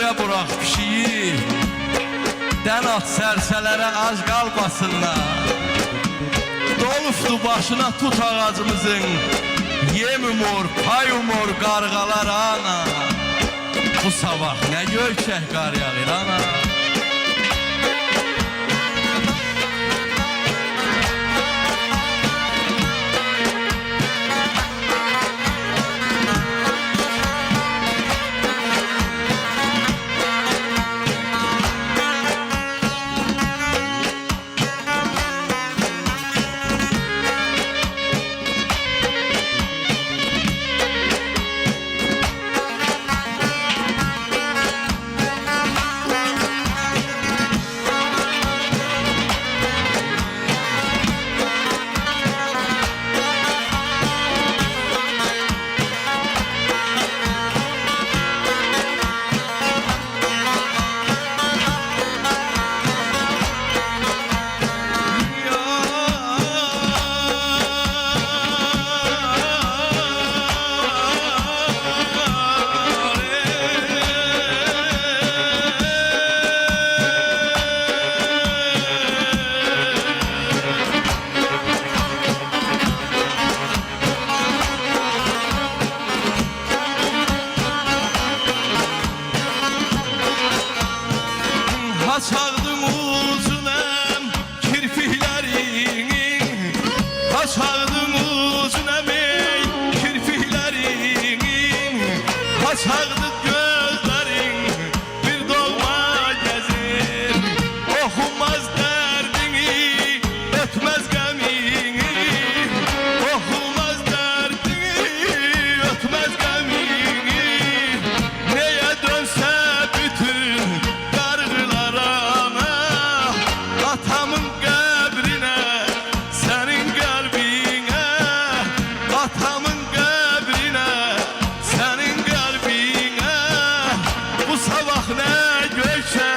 göğe bırak pişiyi, dən at sərsələrə ac qalmasınlar. Dolufdu başına tut ağacımızın, yem umur, pay umur qarğalar ana. Bu sabah nə göyçək qar yağır ana. Açardın uzunəm kirpiklərinin, açardın uzunəm kirpiklərinin, açardı gözlərin bir doğma gəzir. Oxunmaz dərdini, ötməz qəmini, oxunmaz dərdini, ötməz qəmini. Nəyə dönsə bütün atamın qəbrinə, sənin qəlbinə, atamın qəbrinə, sənin qəlbinə. Bu sabah nə göyçək